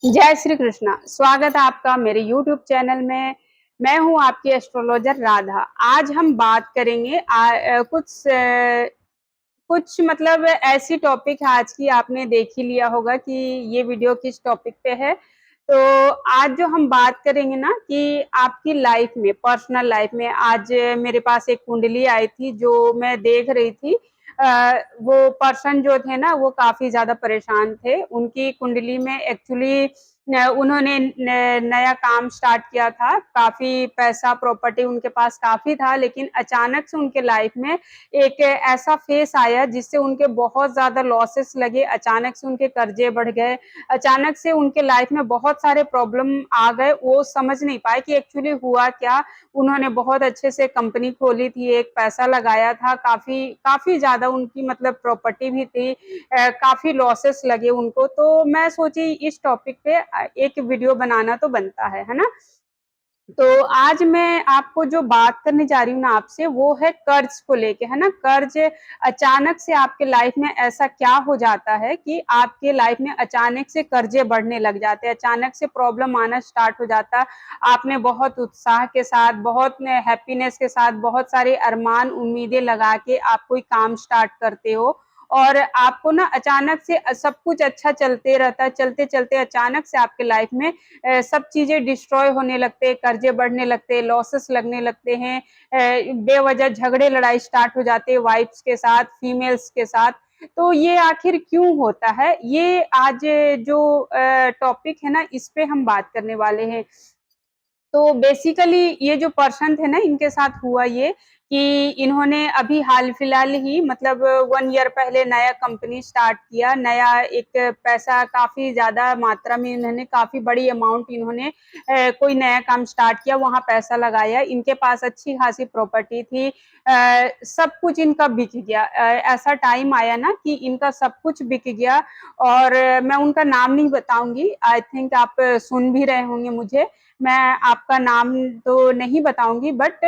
जय श्री कृष्णा। स्वागत है आपका मेरे YouTube चैनल में। मैं हूं आपकी एस्ट्रोलॉजर राधा। आज हम बात करेंगे कुछ मतलब ऐसी टॉपिक है आज की, आपने देख ही लिया होगा कि ये वीडियो किस टॉपिक पे है। तो आज जो हम बात करेंगे ना कि आपकी लाइफ में, पर्सनल लाइफ में, आज मेरे पास एक कुंडली आई थी जो मैं देख रही थी। वो पर्सन जो थे ना वो काफी ज्यादा परेशान थे। उनकी कुंडली में एक्चुअली उन्होंने नया काम स्टार्ट किया था, काफी पैसा प्रॉपर्टी उनके पास काफी था, लेकिन अचानक से उनके लाइफ में एक ऐसा फेस आया जिससे उनके बहुत ज्यादा लॉसेस लगे। अचानक से उनके कर्जे बढ़ गए, अचानक से उनके लाइफ में बहुत सारे प्रॉब्लम आ गए। वो समझ नहीं पाए कि एक्चुअली हुआ क्या। उन्होंने बहुत अच्छे से कंपनी खोली थी, एक पैसा लगाया था, काफी काफी ज्यादा उनकी मतलब प्रॉपर्टी भी थी, काफी लॉसेस लगे उनको। तो मैं सोची इस टॉपिक पे एक वीडियो बनाना तो बनता है ना। तो आज मैं आपको जो बात करने जा रही हूँ ना आपसे, वो है कर्ज को लेके, है ना। कर्ज अचानक से आपके लाइफ में ऐसा क्या हो जाता है कि आपके लाइफ में अचानक से कर्जे बढ़ने लग जाते हैं, अचानक से प्रॉब्लम आना स्टार्ट हो जाता है। आपने बहुत उत्साह के साथ, बहुत हैप्पीनेस के साथ, बहुत सारे अरमान उम्मीदें लगा के आप कोई काम स्टार्ट करते हो, और आपको ना अचानक से सब कुछ अच्छा चलते रहता है, चलते चलते अचानक से आपके लाइफ में सब चीजें डिस्ट्रॉय होने लगते हैं, कर्जे बढ़ने लगते हैं, लॉसेस लगने लगते हैं, बेवजह झगड़े लड़ाई स्टार्ट हो जाते हैं वाइफ्स के साथ, फीमेल्स के साथ। तो ये आखिर क्यों होता है, ये आज जो टॉपिक है ना इस पे हम बात करने वाले हैं। तो बेसिकली ये जो पर्सन थे ना, इनके साथ हुआ ये कि इन्होंने अभी हाल फिलहाल ही मतलब 1 ईयर पहले नया कंपनी स्टार्ट किया। नया एक पैसा काफ़ी ज़्यादा मात्रा में, इन्होंने काफ़ी बड़ी अमाउंट इन्होंने कोई नया काम स्टार्ट किया, वहाँ पैसा लगाया। इनके पास अच्छी खासी प्रॉपर्टी थी, सब कुछ इनका बिक गया। ऐसा टाइम आया ना कि इनका सब कुछ बिक गया, और मैं उनका नाम नहीं बताऊँगी, आई थिंक आप सुन भी रहे होंगे मुझे। मैं आपका नाम तो नहीं बताऊँगी, बट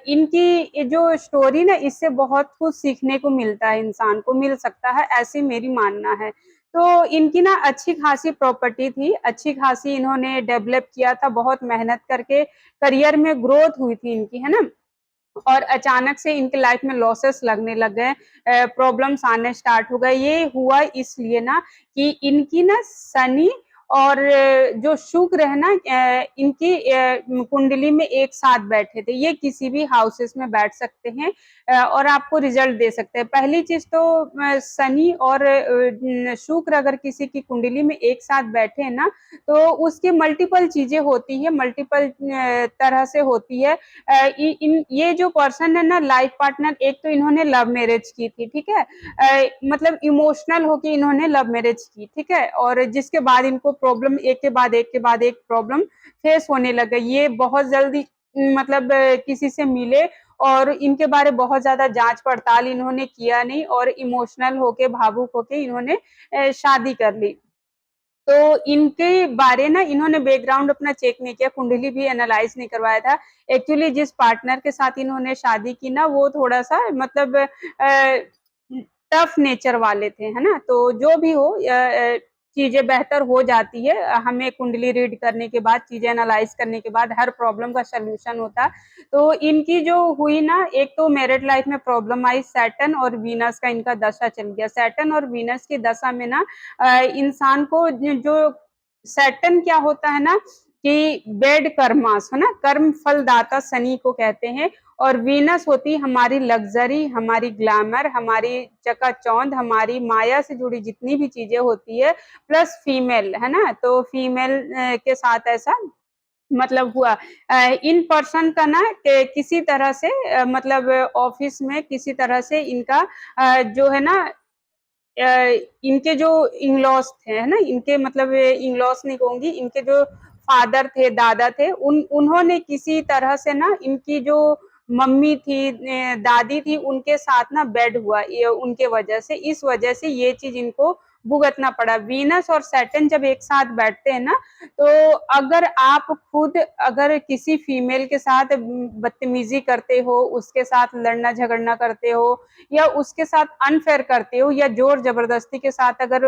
इनकी जो स्टोरी ना, इससे बहुत कुछ सीखने को मिलता है, इंसान को मिल सकता है, ऐसी मेरी मानना है। तो इनकी ना अच्छी खासी प्रॉपर्टी थी, अच्छी खासी इन्होंने डेवलप किया था, बहुत मेहनत करके करियर में ग्रोथ हुई थी इनकी, है ना। और अचानक से इनके लाइफ में लॉसेस लगने लग गए, प्रॉब्लम्स आने स्टार्ट हो गए। ये हुआ इसलिए ना कि इनकी ना शनि और जो शुक्र है ना, इनकी कुंडली में एक साथ बैठे थे। ये किसी भी हाउसेस में बैठ सकते हैं और आपको रिजल्ट दे सकते हैं। पहली चीज तो शनि और शुक्र अगर किसी की कुंडली में एक साथ बैठे हैं ना, तो उसकी मल्टीपल चीजें होती है, मल्टीपल तरह से होती है। ये जो पर्सन है ना, लाइफ पार्टनर, एक तो इन्होंने लव मैरिज की थी, ठीक है। मतलब इमोशनल होके इन्होंने लव मैरिज की, ठीक है, और जिसके बाद इनको प्रॉब्लम एक के बाद एक के बाद एक प्रॉब्लम फेस होने लगे। ये बहुत जल्दी मतलब किसी से मिले, और इनके बारे बहुत ज्यादा जांच पड़ताल इन्होंने किया नहीं, और इमोशनल होके, भावुक होके इन्होंने शादी कर ली। तो इनके बारे ना इन्होंने बैकग्राउंड अपना चेक नहीं किया, कुंडली भी एनालाइज नहीं करवाया था। एक्चुअली जिस पार्टनर के साथ इन्होंने शादी की ना, वो थोड़ा-सा मतलब टफ नेचर वाले थे, है ना? तो जो भी हो, चीज़ें बेहतर हो जाती है। हमें कुंडली रीड करने के बाद, चीज़ें एनालाइज करने के बाद हर प्रॉब्लम का सॉल्यूशन होता है। तो इनकी जो हुई ना, एक तो मैरिड लाइफ में प्रॉब्लम आई, सैटर्न और वीनस का इनका दशा चल गया। सैटर्न और वीनस की दशा में ना इंसान को जो सैटर्न क्या होता है ना कि बेड कर्मास, है ना, कर्म फलदाता शनि को कहते हैं। और वीनस होती है हमारी लग्जरी, हमारी ग्लैमर, हमारी चकाचौंध, हमारी माया से जुड़ी जितनी भी चीजें होती है, प्लस फीमेल, है ना। तो फीमेल के साथ ऐसा मतलब हुआ। इन पर्सन का ना किसी तरह से मतलब ऑफिस में किसी तरह से इनका जो है ना, इनके जो इन-लॉज़ थे, है ना? इनके मतलब इन-लॉज़ नहीं कहूँगी, इनके जो फादर थे, दादा थे, उन्होंने किसी तरह से ना इनकी जो मम्मी थी, दादी थी, उनके साथ ना बैड हुआ ये उनके वजह से। इस वजह से ये चीज़ इनको भुगतना पड़ा। वीनस और सैटर्न जब एक साथ बैठते हैं ना, तो अगर आप खुद अगर किसी फीमेल के साथ बदतमीजी करते हो, उसके साथ लड़ना झगड़ना करते हो, या उसके साथ अनफेयर करते हो, या जोर जबरदस्ती के साथ अगर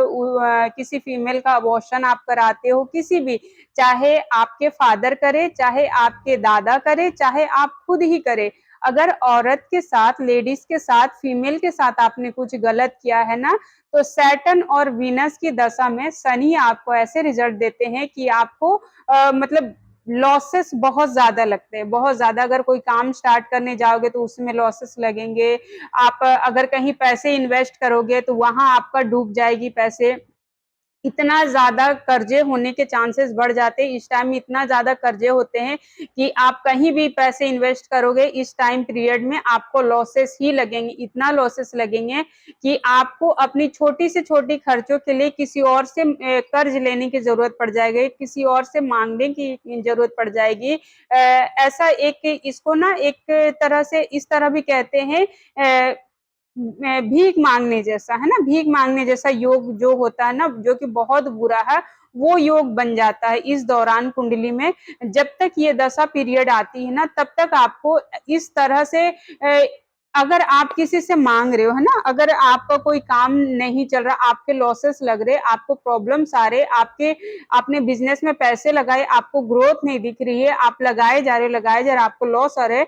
किसी फीमेल का अबॉर्शन आप कराते हो, किसी भी, चाहे आपके फादर करे, चाहे आपके दादा करे, चाहे आप खुद ही करे, अगर औरत के साथ, लेडीज के साथ, फीमेल के साथ आपने कुछ गलत किया है ना, तो सैटर्न और वीनस की दशा में शनि आपको ऐसे रिजल्ट देते हैं कि आपको मतलब लॉसेस बहुत ज्यादा लगते हैं, बहुत ज्यादा। अगर कोई काम स्टार्ट करने जाओगे तो उसमें लॉसेस लगेंगे। आप अगर कहीं पैसे इन्वेस्ट करोगे तो वहां आपका डूब जाएगी पैसे। इतना ज़्यादा कर्जे होने के चांसेस बढ़ जाते हैं। इस टाइम में इतना ज़्यादा कर्जे होते हैं कि आप कहीं भी पैसे इन्वेस्ट करोगे इस टाइम पीरियड में आपको लॉसेस ही लगेंगे। इतना लॉसेस लगेंगे कि आपको अपनी छोटी से छोटी खर्चों के लिए किसी और से कर्ज लेने की ज़रूरत पड़ जाएगी, किसी और से माँगने की ज़रूरत पड़ जाएगी। ऐसा एक इसको ना एक तरह से इस तरह भी कहते हैं भीख मांगने जैसा, है ना? भीख मांगने जैसा योग जो होता है ना, जो कि बहुत बुरा है, वो योग बन जाता है इस दौरान कुंडली में। जब तक ये दशा पीरियड आती है ना, तब तक आपको इस तरह से अगर आप किसी से माँग रहे हो, है ना? अगर आपका कोई काम नहीं चल रहा, आपके लॉसेस लग रहे, आपको प्रॉब्लम्स आ रहे, आपने बिज़नेस में पैसे लगाए, आपको ग्रोथ नहीं दिख रही है, आप लगाए जा रहे, आपको लॉस आ रहा है,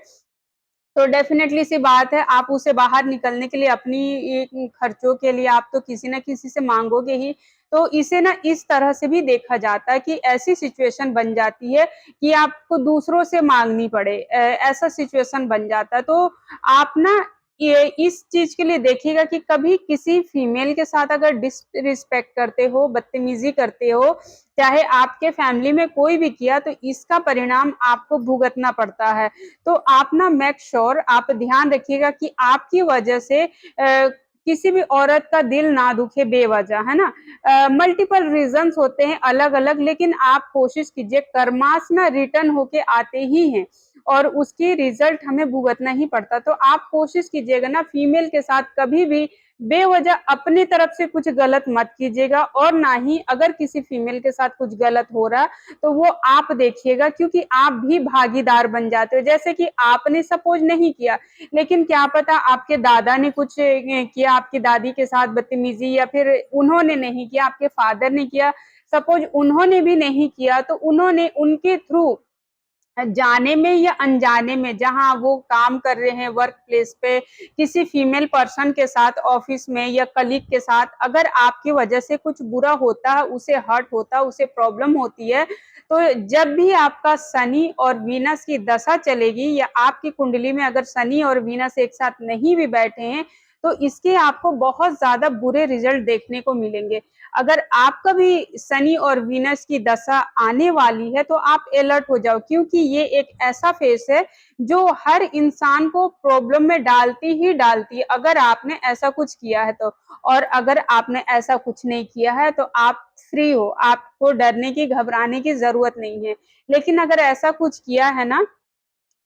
तो डेफ़िनेटली सी बात है, आप उसे बाहर निकलने के लिए अपनी खर्चों के लिए आप तो किसी न किसी से माँगोगे ही। तो इसे ना इस तरह से भी देखा जाता है कि ऐसी सिचुएशन बन जाती है कि आपको दूसरों से माँगनी पड़े, ऐसा सिचुएशन बन जाता है। तो आप ना ये इस चीज़ के लिए देखिएगा कि कभी किसी फीमेल के साथ अगर डिसरिस्पेक्ट करते हो, बदतमीज़ी करते हो, चाहे आपके फैमिली में कोई भी किया, तो इसका परिणाम आपको भुगतना पड़ता है। तो आप ना मेक श्योर आप ध्यान रखिएगा कि आपकी वजह से किसी भी औरत का दिल ना दुखे बेवजह, है ना? मल्टीपल रीजंस होते हैं अलग-अलग, लेकिन आप कोशिश कीजिए, कर्मास ना रिटर्न होके आते ही हैं और उसकी रिजल्ट हमें भुगतना ही पड़ता। तो आप कोशिश कीजिएगा ना फीमेल के साथ कभी भी बेवजह अपनी तरफ से कुछ गलत मत कीजिएगा, और ना ही अगर किसी फीमेल के साथ कुछ गलत हो रहा तो वो आप देखिएगा, क्योंकि आप भी भागीदार बन जाते हो। जैसे कि आपने सपोज़ नहीं किया, लेकिन क्या पता आपके दादा ने कुछ किया आपकी दादी के साथ बदतमीज़ी, या फिर उन्होंने नहीं किया, आपके फादर ने किया। सपोज़ उन्होंने भी नहीं किया, तो उन्होंने उनके थ्रू जाने में या अनजाने में जहाँ वो काम कर रहे हैं वर्क प्लेस पे, किसी फीमेल पर्सन के साथ ऑफिस में या कलीग के साथ, अगर आपकी वजह से कुछ बुरा होता है, उसे हर्ट होता है, उसे प्रॉब्लम होती है, तो जब भी आपका शनि और वीनस की दशा चलेगी, या आपकी कुंडली में अगर शनि और वीनस एक साथ नहीं भी बैठे हैं, तो इसके आपको बहुत ज़्यादा बुरे रिजल्ट देखने को मिलेंगे। अगर आपका भी शनि और वीनस की दशा आने वाली है, तो आप अलर्ट हो जाओ, क्योंकि ये एक ऐसा फेस है जो हर इंसान को प्रॉब्लम में डालती ही डालती है, अगर आपने ऐसा कुछ किया है तो। और अगर आपने ऐसा कुछ नहीं किया है तो आप फ्री हो, आपको डरने की, घबराने की ज़रूरत नहीं है। लेकिन अगर ऐसा कुछ किया है ना,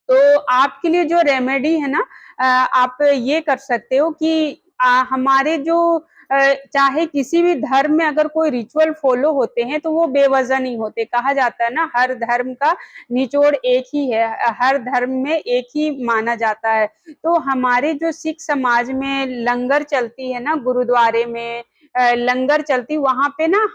तो आपके लिए जो रेमेडी है ना, आप ये कर सकते हो कि हमारे जो चाहे किसी भी धर्म में अगर कोई रिचुअल फॉलो होते हैं तो वो बेवजह नहीं होते। कहा जाता है ना, हर धर्म का निचोड़ एक ही है, हर धर्म में एक ही माना जाता है। तो हमारे जो सिख समाज में लंगर चलती है ना, गुरुद्वारे में लंगर चलती, वहाँ पे ना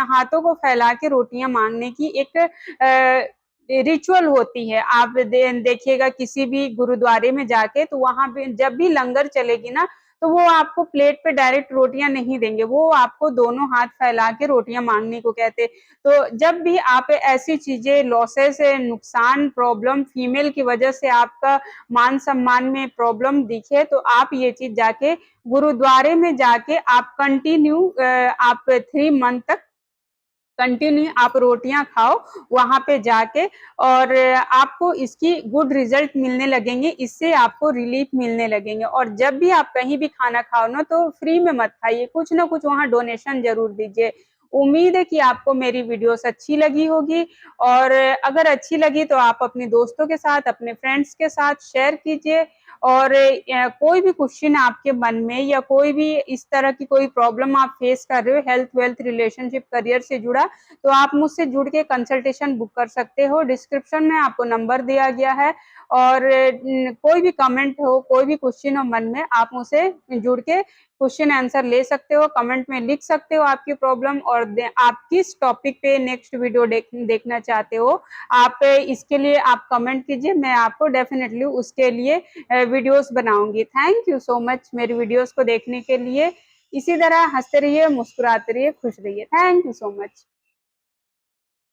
हाथों को फैला के रोटियाँ माँगने की एक रिचुअल होती है। आप देखिएगा किसी भी गुरुद्वारे में जाके, तो वहाँ पे जब भी लंगर चलेगी ना, तो वो आपको प्लेट पे डायरेक्ट रोटियाँ नहीं देंगे, वो आपको दोनों हाथ फैला के रोटियाँ माँगने को कहते हैं। तो जब भी आप ऐसी चीज़ें, लॉसेस, नुकसान, प्रॉब्लम, फीमेल की वजह से आपका मान-सम्मान में प्रॉब्लम दिखे, तो आप ये चीज़ जाके गुरुद्वारे में जाके आप कंटिन्यू आप 3 मंथ तक कंटिन्यू आप रोटियाँ खाओ वहाँ पे जाके, और आपको इसकी गुड रिजल्ट मिलने लगेंगे, इससे आपको रिलीफ मिलने लगेंगे। और जब भी आप कहीं भी खाना खाओ ना, तो फ्री में मत खाइए, कुछ ना कुछ वहाँ डोनेशन ज़रूर दीजिए। उम्मीद है कि आपको मेरी वीडियोस अच्छी लगी होगी, और अगर अच्छी लगी तो आप अपने दोस्तों के साथ, अपने फ्रेंड्स के साथ शेयर कीजिए, और कोई भी क्वेश्चन आपके मन में या कोई भी इस तरह की कोई प्रॉब्लम आप फेस कर रहे हो हेल्थ वेल्थ रिलेशनशिप करियर से जुड़ा, तो आप मुझसे जुड़ के कंसल्टेशन बुक कर सकते हो। डिस्क्रिप्शन में आपको नंबर दिया गया है और कोई भी कमेंट हो, कोई भी क्वेश्चन हो मन में, आप मुझसे जुड़ के क्वेश्चन आंसर ले सकते हो, कमेंट में लिख सकते हो आपकी प्रॉब्लम और आप किस टॉपिक पे नेक्स्ट वीडियो देखना चाहते हो। आप इसके लिए आप कमेंट कीजिए, मैं आपको डेफिनेटली उसके लिए वीडियोस बनाऊंगी। थैंक यू सो मच मेरी वीडियोस को देखने के लिए। इसी तरह हंसते रहिए, मुस्कुराते रहिए, खुश रहिए। Thank you so much.